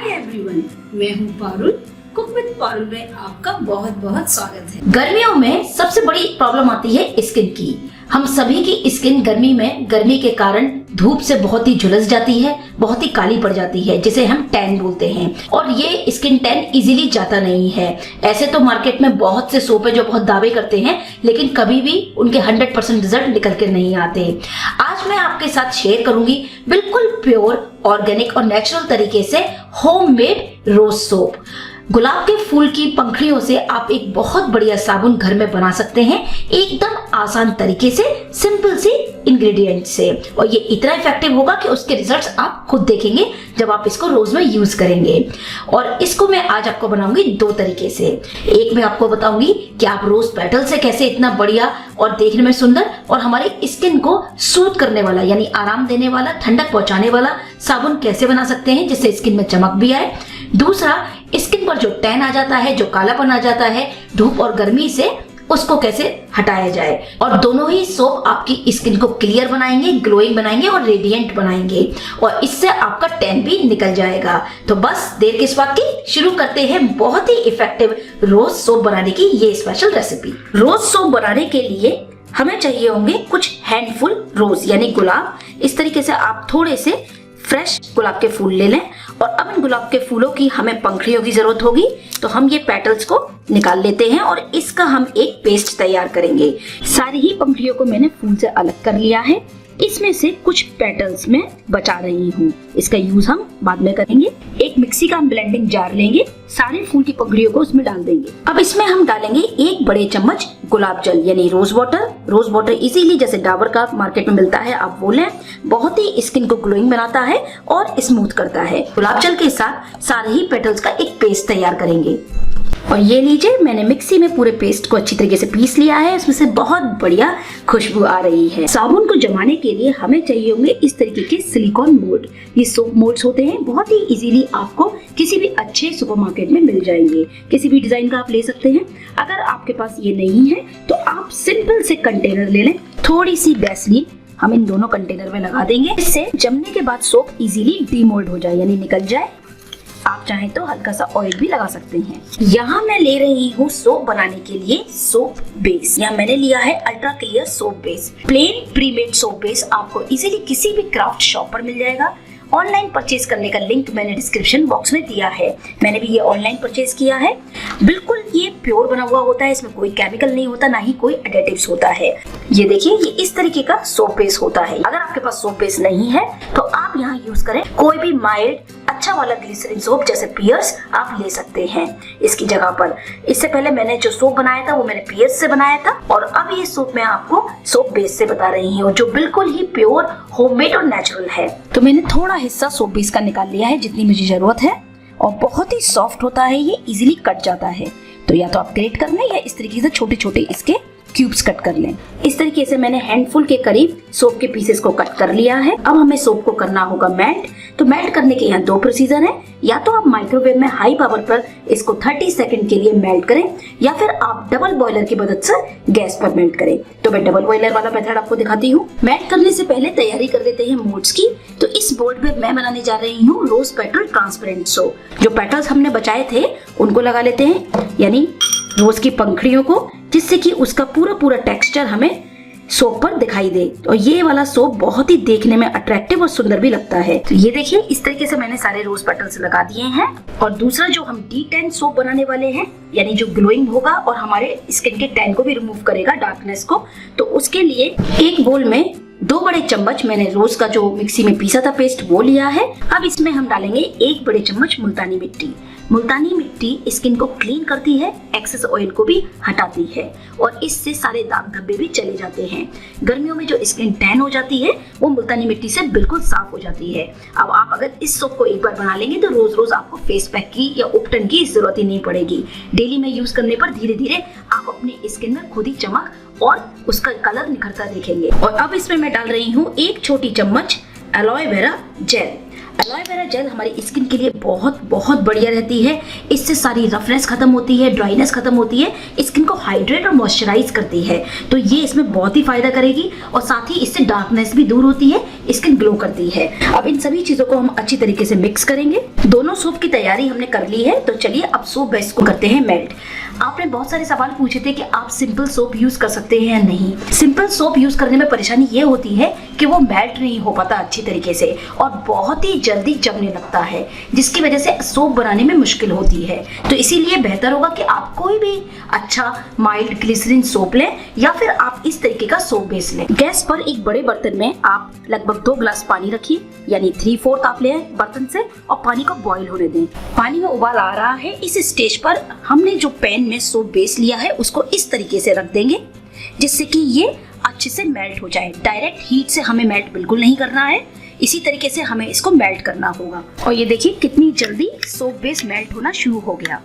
Hi everyone, मैं हूँ Parul. Cook with Parul में आपका बहुत बहुत स्वागत है। गर्मियों में सबसे बड़ी प्रॉब्लम आती है स्किन की। हम सभी की स्किन गर्मी के कारण धूप से बहुत ही झुलस जाती है, बहुत ही काली पड़ जाती है, जिसे हम टैन बोलते हैं। और ये स्किन टैन इजीली जाता नहीं है। ऐसे तो मार्केट में बहुत से सोप है जो बहुत दावे करते हैं, लेकिन कभी भी उनके 100% रिजल्ट निकल के नहीं आते। आज मैं आपके साथ शेयर करूंगी बिल्कुल प्योर, ऑर्गेनिक और नेचुरल तरीके से होममेड रोज सोप। गुलाब के फूल की पंखुड़ियों से आप एक बहुत बढ़िया साबुन घर में बना सकते हैं, एकदम आसान तरीके से, सिंपल सी इंग्रेडिएंट से। और ये इतना इफेक्टिव होगा कि उसके रिजल्ट्स आप खुद देखेंगे जब आप इसको रोज में यूज करेंगे। और इसको मैं आज आपको बनाऊंगी दो तरीके से। एक मैं आपको बताऊंगी कि आप रोज पेटल से कैसे इतना बढ़िया और देखने में सुंदर और हमारी स्किन को सूद करने वाला, यानी आराम देने वाला, ठंडक पहुंचाने वाला साबुन कैसे बना सकते हैं जिससे स्किन में चमक भी आए। दूसरा, स्किन पर जो टैन आ जाता है, जो कालापन आ जाता है धूप और गर्मी से, उसको कैसे हटाया जाए। और दोनों ही सोप आपकी स्किन को क्लियर बनाएंगे, ग्लोइंग बनाएंगे और रेडिएंट बनाएंगे, और इससे आपका टैन भी निकल जाएगा। तो बस देर किस बात की, शुरू करते हैं बहुत ही इफेक्टिव रोज सोप बनाने की ये स्पेशल रेसिपी। रोज सोप बनाने के लिए हमें चाहिए होंगे कुछ हैंडफुल रोज यानी गुलाब। इस तरीके से आप थोड़े से फ्रेश गुलाब के फूल ले लें। और अब इन गुलाब के फूलों की हमें पंखुड़ियों की जरूरत होगी, तो हम ये पेटल्स को निकाल लेते हैं और इसका हम एक पेस्ट तैयार करेंगे। सारी ही पंखुड़ियों को मैंने फूल से अलग कर लिया है। इसमें से कुछ पेटल्स में बचा रही हूँ, इसका यूज हम बाद में करेंगे। एक मिक्सी का ब्लेंडिंग जार लेंगे, सारे फूल की पंखुड़ियों को उसमें डाल देंगे। अब इसमें हम डालेंगे 1 बड़े चम्मच गुलाब जल यानी rose water. Rose water easily जैसे डाबर का मार्केट में मिलता है आप वो लें, बहुत ही स्किन को ग्लोइंग बनाता है और स्मूथ करता है। गुलाब जल के साथ सारे ही पेटल्स का एक पेस्ट तैयार करेंगे। और ये लीजिए, मैंने मिक्सी में पूरे पेस्ट को अच्छी तरीके से पीस लिया है। इसमें से बहुत बढ़िया खुशबू आ रही है। साबुन को जमाने के लिए हमें चाहिए होंगे इस तरीके के सिलिकॉन मोल्ड। ये सोप मोल्ड्स होते हैं, बहुत ही इजीली आपको किसी भी अच्छे सुपरमार्केट में मिल जाएंगे। किसी भी डिजाइन का आप ले सकते हैं। अगर आपके पास ये नहीं है तो आप सिंपल से कंटेनर ले लें, थोड़ी सी वैसलीन हम इन दोनों कंटेनर में लगा देंगे, इससे जमने के बाद सोप इजीली डीमोल्ड हो जाए यानी निकल जाए। आप चाहें तो हल्का सा ऑयल भी लगा सकते हैं। यहाँ मैं ले रही हूँ सोप बनाने के लिए सोप बेस। यहाँ मैंने लिया है ultra clear soap base. Plain premade soap base आपको इजीली किसी भी क्राफ्ट शॉप पर मिल जाएगा। ऑनलाइन परचेज करने का लिंक मैंने डिस्क्रिप्शन बॉक्स में दिया है। मैंने भी ये ऑनलाइन परचेज किया है। बिल्कुल ये प्योर बना हुआ होता है, इसमें कोई केमिकल नहीं होता, ना ही कोई एडिटिव्स होता है। ये देखिए, ये इस तरीके का सोप बेस होता है। अगर आपके पास सोप बेस नहीं है तो आप यहाँ यूज करें कोई भी माइल्ड अच्छा वाला ग्लिसरीन सोप, जैसे पियर्स आप ले सकते हैं इसकी जगह पर। इससे पहले मैंने जो सोप बनाया था वो मैंने पियर्स से बनाया था, और अब ये सोप मैं आपको सोप बेस से बता रही हूँ, जो बिल्कुल ही प्योर, होममेड और नेचुरल है। तो मैंने थोड़ा हिस्सा सोप बेस का निकाल लिया है, जितनी मुझे जरूरत है, और बहुत ही सॉफ्ट होता है, ये इजीली कट जाता है। तो या तो आप ग्रेट कर लें या इस तरीके से छोटे छोटे इसके क्यूब्स कट कर लें। इस तरीके से मैंने हैंडफुल के करीब सोप के पीसेस को कट कर लिया है। अब हमें सोप को करना होगा मेल्ट। तो मेल्ट करने के यहाँ 2 प्रोसीजर है। या तो आप माइक्रोवेव में हाई पावर पर इसको 30 सेकंड के लिए मेल्ट करें, या फिर आप डबल बॉयलर की मदद से गैस पर मेल्ट करें। तो मैं डबल बॉयलर वाला मेथड आपको दिखाती हूँ। मेल्ट करने से पहले तैयारी कर लेते हैं मोल्ड्स की। तो इस बोर्ड में मैं बनाने जा रही हूँ रोज पेटल ट्रांसपेरेंट सोप। जो पेटल्स हमने बचाए थे उनको लगा लेते हैं, यानी रोज की पंखुड़ियों को, जिससे कि उसका पूरा टेक्सचर हमें सोप पर दिखाई दे। और ये वाला सोप बहुत ही देखने में अट्रैक्टिव और सुंदर भी लगता है। तो ये देखिए, इस तरीके से मैंने सारे रोज पेटल्स लगा दिए हैं। और दूसरा जो हम D10 सोप बनाने वाले हैं, यानी जो ग्लोइंग होगा और हमारे स्किन के टैन को भी रिमूव करेगा, डार्कनेस को, तो उसके लिए एक बोल में 2 बड़े चम्मच मैंने रोज का जो मिक्सी में पीसा था पेस्ट वो लिया है। अब इसमें हम डालेंगे 1 बड़े चम्मच मुल्तानी मिट्टी। मुल्तानी मिट्टी स्किन को क्लीन करती है, एक्सेस ऑयल को भी हटाती है, और इससे सारे दाग धब्बे भी चले जाते हैं। गर्मियों में जो स्किन टैन हो जाती है वो मुल्तानी मिट्टी से बिल्कुल साफ हो जाती है। अब आप अगर इस सोप को एक बार बना लेंगे तो रोज रोज आपको फेस पैक की या उपटन की जरूरत ही नहीं पड़ेगी। डेली में यूज करने पर धीरे धीरे आप अपनी स्किन में खुद ही चमक और उसका कलर निखरता देखेंगे। और अब इसमें मैं डाल रही हूँ 1 छोटी चम्मच aloe vera gel. Alloy vera gel हमारी स्किन के लिए बहुत बहुत बढ़िया रहती है। इससे सारी रफनेस खत्म होती है, ड्राइनेस खत्म होती है, स्किन को हाइड्रेट और मॉइस्चराइज करती है। तो ये इसमें बहुत ही फायदा करेगी और साथ ही इससे डार्कनेस भी दूर होती है, स्किन ग्लो करती है। अब इन सभी चीजों को हम अच्छी तरीके से मिक्स करेंगे। दोनों सोप की तैयारी हमने कर ली है, तो चलिए अब सोप बेस को करते हैं मेल्ट। आपने बहुत सारे सवाल पूछे थे कि आप सिंपल सोप यूज कर सकते हैं या नहीं। सिंपल सोप यूज करने में परेशानी ये होती है कि वो मेल्ट नहीं हो पाता अच्छी तरीके से और बहुत ही जल्दी जमने लगता है, जिसकी वजह से सोप बनाने में मुश्किल होती है। तो इसीलिए बेहतर होगा कि आप कोई भी अच्छा माइल्ड ग्लिसरीन सोप लें या फिर आप इस तरीके का सोप बेस लें। गैस पर एक बड़े बर्तन में आप लगभग 2 गिलास पानी रखिए, यानी 3/4 आप ले बर्तन से और पानी को बॉईल होने दें। पानी में उबाल आ रहा है, इस स्टेज पर हमने जो पैन में सोप बेस लिया है उसको इस तरीके से रख देंगे जिससे कि ये अच्छे से मेल्ट हो जाए। डायरेक्ट हीट से हमें मेल्ट बिल्कुल नहीं करना है, इसी तरीके से हमें इसको मेल्ट करना होगा। और ये देखिए कितनी जल्दी सोप बेस मेल्ट होना शुरू हो गया।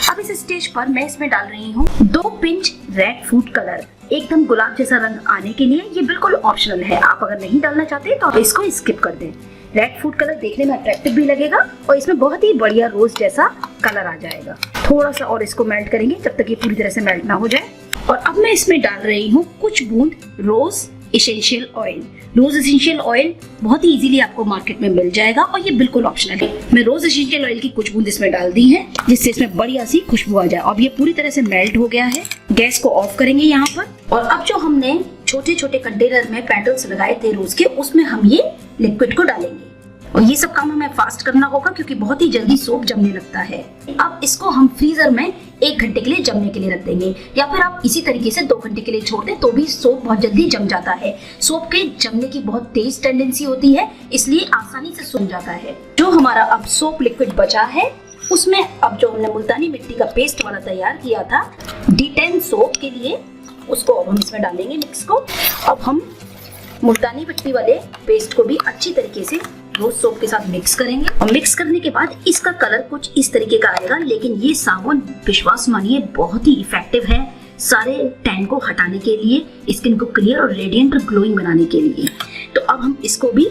अब इस स्टेज पर मैं इसमें डाल रही हूँ 2 पिंच रेड फूड कलर, एकदम गुलाब जैसा रंग आने के लिए। ये बिल्कुल ऑप्शनल है, आप अगर नहीं डालना चाहते तो आप इसको स्किप कर दें। रेड फूड कलर देखने में अट्रैक्टिव भी लगेगा और इसमें बहुत ही बढ़िया रोज जैसा कलर आ जाएगा। थोड़ा सा और इसको मेल्ट करेंगे जब तक ये पूरी तरह से मेल्ट ना हो जाए। और अब मैं इसमें डाल रही हूँ कुछ बूंद रोज एसेंशियल ऑयल। रोज एसेंशियल ऑयल बहुत ही इजीली आपको मार्केट में मिल जाएगा और ये बिल्कुल ऑप्शनल है। मैं रोज एसेंशियल ऑयल की कुछ बूंद इसमें डाल दी है जिससे इसमें बढ़िया सी खुशबू आ जाए। अब ये पूरी तरह से मेल्ट हो गया है। गैस को ऑफ करेंगे यहाँ पर और अब जो हमने छोटे छोटे कंटेनर में पेटल्स लगाए थे रोज के, उसमें हम ये लिक्विड को डालेंगे। और ये सब काम हमें फास्ट करना होगा क्योंकि बहुत ही जल्दी सोप जमने लगता है। अब इसको हम फ्रीजर में 1 घंटे के लिए जमने के लिए रख देंगे या फिर आप इसी तरीके से 2 घंटे के लिए छोड़ दें तो भी सोप बहुत जल्दी जम जाता है। सोप के जमने की बहुत तेज टेंडेंसी होती है, इसलिए आसानी से सूख जाता है। जो हमारा अब सोप लिक्विड बचा है उसमें अब जो हमने मुल्तानी मिट्टी का पेस्ट वाला तैयार किया था D10 सोप के लिए, उसको अब हम इसमें डालेंगे मिक्स को। अब हम मुल्तानी मिट्टी वाले पेस्ट को भी अच्छी तरीके से रोज सोप के साथ मिक्स करेंगे और मिक्स करने के बाद इसका कलर कुछ इस तरीके का आएगा। लेकिन ये साबुन विश्वास मानिए बहुत ही इफेक्टिव है सारे टैन को हटाने के लिए, स्किन को क्लियर और रेडिएंट और ग्लोइंग बनाने के लिए। तो अब हम इसको भी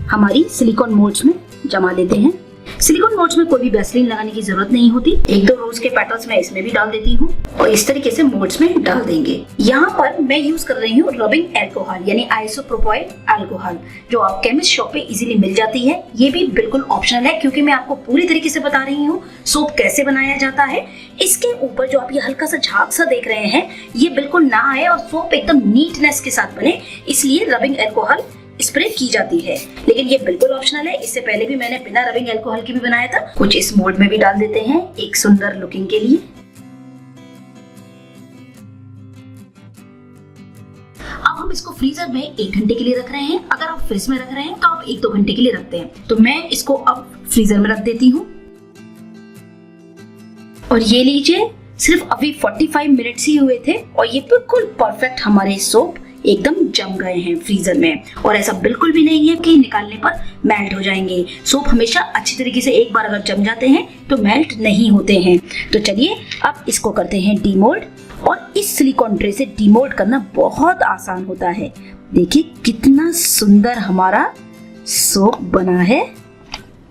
हमारी सिलिकॉन मोल्ड्स में जमा लेते हैं। सिलिकॉन मोल्ड्स में कोई भी वैसलीन लगाने की जरूरत नहीं होती। 1-2 रोज के पेटल्स मैं इसमें भी डाल देती हूँ और इस तरीके से मोल्ड्स में डाल देंगे। यहाँ पर मैं यूज कर रही हूँ रबिंग एल्कोहल यानी आइसोप्रोपाइल अल्कोहल, जो आप केमिस्ट शॉप पे इजीली मिल जाती है। ये भी बिल्कुल ऑप्शनल है क्योंकि मैं आपको पूरी तरीके से बता रही हूँ सोप कैसे बनाया जाता है। इसके ऊपर जो आप ये हल्का सा झाग सा देख रहे हैं ये बिल्कुल ना आए और सोप एकदम नीटनेस के साथ बने, इसलिए रबिंग एल्कोहल स्प्रे की जाती है। लेकिन ये बिल्कुल ऑप्शनल है। इससे पहले भी मैंने बिना रबिंग एल्कोहल के भी बनाया था। कुछ इस मोल्ड में भी डाल देते हैं एक सुंदर लुकिंग के लिए। अब हम इसको फ्रीजर में 1 घंटे के लिए रख रहे हैं। अगर आप फ्रिज में रख रहे हैं तो आप 1-2 घंटे के लिए रखते हैं, तो मैं इसको अब फ्रीजर में रख देती हूँ। और ये लीजिए, सिर्फ अभी 45 मिनट्स ही हुए थे और ये बिल्कुल परफेक्ट हमारे सोप एकदम जम गए हैं फ्रीजर में। और ऐसा बिल्कुल भी नहीं है कि निकालने पर मेल्ट हो जाएंगे। सोप हमेशा अच्छी तरीके से एक बार अगर जम जाते हैं तो मेल्ट नहीं होते हैं। तो चलिए अब इसको करते हैं डीमोल्ड। और इस सिलिकॉन ट्रे से डीमोल्ड करना बहुत आसान होता है। देखिए कितना सुंदर हमारा सोप बना है,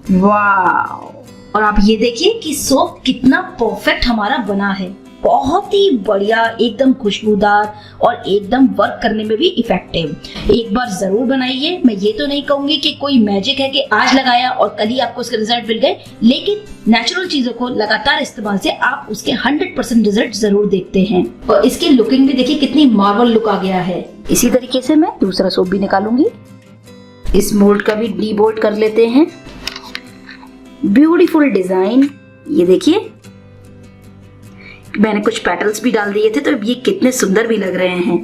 वाव। और आप ये देखिए कि सोप कितना परफेक्ट हमारा बना है, बहुत ही बढ़िया, एकदम खुशबूदार और एकदम वर्क करने में भी इफेक्टिव। एक बार जरूर बनाइए। मैं ये तो नहीं कहूंगी कि कोई मैजिक है कि आज लगाया और कल ही आपको उसके रिजल्ट मिल गए, लेकिन नेचुरल चीजों को लगातार इस्तेमाल से आप उसके 100% रिजल्ट जरूर देखते हैं। और इसकी लुकिंग भी देखिए कितनी मार्वल लुक आ गया है। इसी तरीके से मैं दूसरा सोप भी निकालूंगी। इस मोल्ड का भी डीमोल्ड कर लेते हैं। ब्यूटीफुल डिजाइन, ये देखिए मैंने कुछ पेटल्स भी डाल दिए थे तो ये कितने सुंदर भी लग रहे हैं।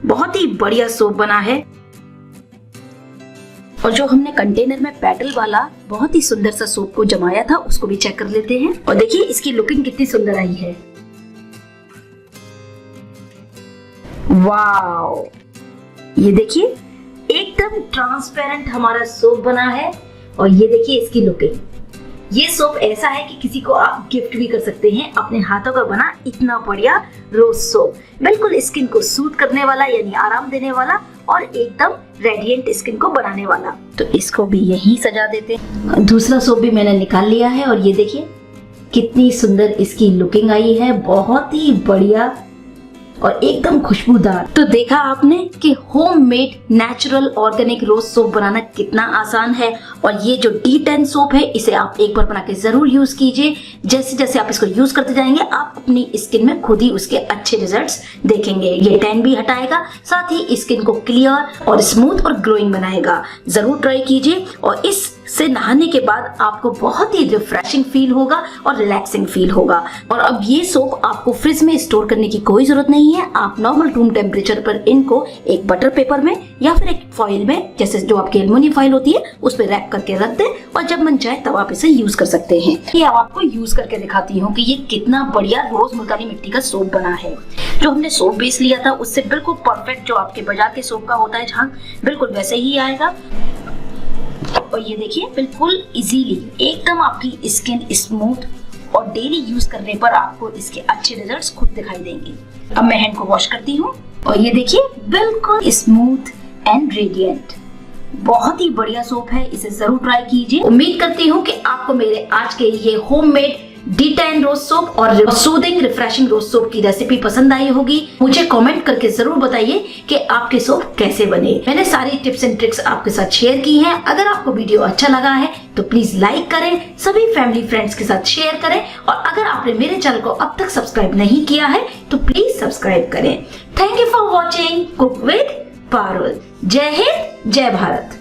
बहुत ही बढ़िया सोप बना है। और जो हमने कंटेनर में पेटल वाला बहुत ही सुंदर सा सोप को जमाया था उसको भी चेक कर लेते हैं। और देखिए इसकी लुकिंग कितनी सुंदर आई है, वाव। ये देखिए एकदम ट्रांसपेरेंट हमारा सोप बना है। और ये देखिए इसकी लुकिंग ये सोप ऐसा है कि किसी को आप गिफ्ट भी कर सकते हैं, अपने हाथों का बना इतना बढ़िया रोज सोप, बिल्कुल स्किन को सूट करने वाला यानी आराम देने वाला और एकदम रेडिएंट स्किन को बनाने वाला। तो इसको भी यहीं सजा देते हैं। दूसरा सोप भी मैंने निकाल लिया है और ये देखिए कितनी सुंदर इसकी लुकिंग आई है, बहुत ही बढ़िया और एकदम खुशबूदार। तो देखा आपने कि होममेड नेचुरल ऑर्गेनिक रोज सोप बनाना कितना आसान है। और ये जो D10 सोप है इसे आप एक बार बना के जरूर यूज कीजिए। जैसे जैसे आप इसको यूज करते जाएंगे आप अपनी स्किन में खुद ही उसके अच्छे रिजल्ट्स देखेंगे। ये टैन भी हटाएगा, साथ ही स्किन को क्लियर और स्मूथ और ग्लोइंग बनाएगा। जरूर ट्राई कीजिए और इससे नहाने के बाद आपको बहुत ही रिफ्रेशिंग फील होगा और रिलैक्सिंग फील होगा। और अब ये सोप आपको फ्रिज में स्टोर करने की कोई जरूरत नहीं है। आप नॉर्मल रूम टेम्परेचर पर इनको एक बटर पेपर में या फिर एक फॉइल में, जैसे जो आपकी एल्युमिनियम फॉइल होती है, उस पर रैप करके रख दें और जब मन चाहे तब आप इसे यूज कर सकते हैं। ये अब आपको यूज करके दिखाती हूँ कि ये कितना बढ़िया रोज मुल्तानी मिट्टी का सोप बना है। जो हमने सोप बेस लिया था उससे बिल्कुल परफेक्ट जो आपके बाजार के सोप का होता है झाग, बिल्कुल वैसे ही आएगा। और ये देखिए बिल्कुल इजीली एकदम आपकी स्किन स्मूथ और डेली यूज करने पर आपको इसके अच्छे रिजल्ट्स खुद दिखाई देंगे। अब मैं हैंड को वॉश करती हूँ और ये देखिए बिल्कुल स्मूथ एंड रेडिएंट, बहुत ही बढ़िया सोप है। इसे जरूर ट्राई कीजिए। उम्मीद करती हूँ कि आपको मेरे आज के ये होममेड D10 रोज सोप और सूदिंग रिफ्रेशिंग रोज सोप की रेसिपी पसंद आई होगी। मुझे कमेंट करके जरूर बताइए कि आपके सोप कैसे बने। मैंने सारी टिप्स एंड ट्रिक्स आपके साथ शेयर की हैं। अगर आपको वीडियो अच्छा लगा है तो प्लीज लाइक करें, सभी फैमिली फ्रेंड्स के साथ शेयर करें और अगर आपने मेरे चैनल को अब तक सब्सक्राइब नहीं किया है तो प्लीज सब्सक्राइब करें। Thank you for watching cook with Parul. जय हिंद, जय भारत।